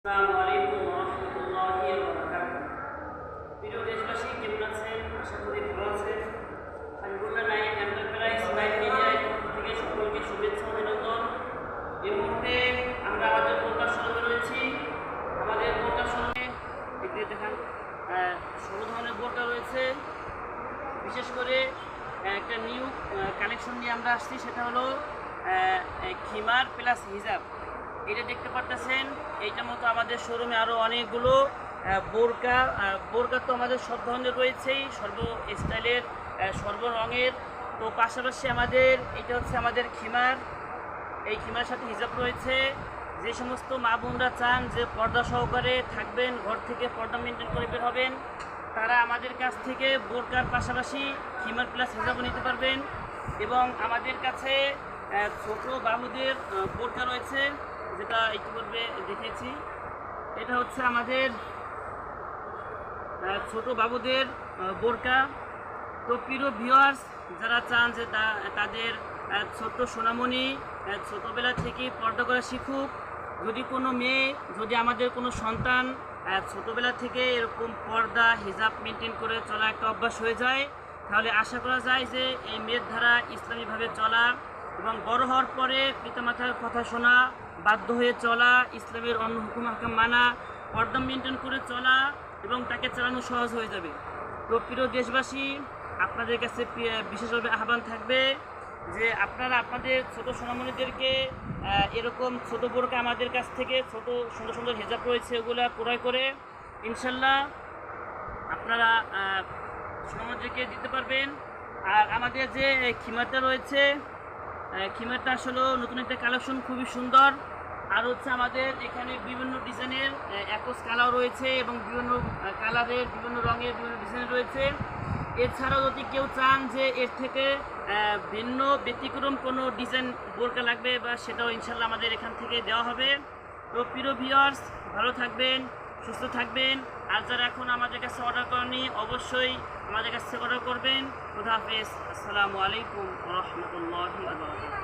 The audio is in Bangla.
আসসালামু আলাইকুম ওয়া রাহমাতুল্লাহি ওয়া বারাকাতুহু। প্রিয় দেশবাসী, কেমন আছেন? আশা করি ভালো আছেন। হাবিবুল্লাহ নাইম এন্টারপ্রাইজ লাইভ মিডিয়ার পক্ষ থেকে সকলকে শুভেচ্ছা ও অভিনন্দন। এই মুহূর্তে আমরা আমাদের বোরকা শোরুমে রয়েছি। আমাদের বোরকা শোরুমে এদিকে দেখেন সব ধরনের বোরকা রয়েছে। বিশেষ করে একটা নিউ কালেকশন নিয়ে আমরা আসছি, সেটা হলো খিমার প্লাস হিজাব। এটা দেখতে পারতেছেন, এইটার মতো আমাদের শোরুমে আরও অনেকগুলো বোরকা তো আমাদের সব ধরনের রয়েছেই, সর্ব স্টাইলের, সর্ব রঙের। তো পাশাপাশি আমাদের এটা হচ্ছে আমাদের খিমার। এই খিমার সাথে হিজাব রয়েছে। যে সমস্ত মা বোনরা চান যে পর্দা সহকারে থাকবেন, ঘর থেকে পর্দা মেনটেন করে বের হবেন, তারা আমাদের কাছ থেকে বোরকার পাশাপাশি খিমার প্লাস হিজাবও নিতে পারবেন। এবং আমাদের কাছে ছোট বাহুদের বোরকা রয়েছে, যেটা ইতিপূর্বে দেখেছি। এটা হচ্ছে আমাদের ছোট বাবুদের বোরকা। তো প্রিয় ভিউয়ার্স, যারা চান যে তাদের ছোট্ট সোনামণি ছোটোবেলা থেকে পর্দা করা শিখুক, যদি কোনো মেয়ে, যদি আমাদের কোনো সন্তান ছোটোবেলা থেকে এরকম পর্দা হিজাব মেনটেন করে চলা একটা অভ্যাস হয়ে যায়, তাহলে আশা করা যায় যে এই মেয়ের দ্বারা ইসলামীভাবে চলা এবং বড় হওয়ার পরে পিতামাতার কথা শোনা, বাধ্য হয়ে চলা, ইসলামের অন্য হুকুম হাকাম মানা, পর্দা মেনটেন করে চলা এবং তাকে চালানো সহজ হয়ে যাবে। তো প্রিয় দেশবাসী, আপনাদের কাছে বিশেষভাবে আহ্বান থাকবে যে আপনারা আপনাদের ছোট সোনামণিদেরকে এরকম ছোট বোরকা আমাদের কাছ থেকে, ছোট সুন্দর সুন্দর হিজাব রয়েছে, ওগুলা ক্রয় করে ইনশাল্লাহ আপনারা সোনামণিদেরকে দিতে পারবেন। আর আমাদের যে খিমারটা রয়েছে, খিমারটা আসলে নতুন একটা কালেকশন, খুবই সুন্দর। আর হচ্ছে আমাদের এখানে বিভিন্ন ডিজাইনের একোস কালার রয়েছে এবং বিভিন্ন কালারের, বিভিন্ন রঙের, বিভিন্ন ডিজাইন রয়েছে। এছাড়াও যদি কেউ চান যে এর থেকে ভিন্ন ব্যতিক্রম কোনো ডিজাইন বোরকা লাগবে, বা সেটাও ইনশাল্লাহ আমাদের এখান থেকে দেওয়া হবে। তো প্রিয় ভিউয়ার্স, ভালো থাকবেন, সুস্থ থাকবেন। আর যারা এখন আমাদের কাছে অর্ডার করেনি, অবশ্যই আমাদের কাছে অর্ডার করবেন। খোদা হাফেজ। আসসালামু আলাইকুম ওয়া রাহমাতুল্লাহি ওয়া বারাকাতুহু।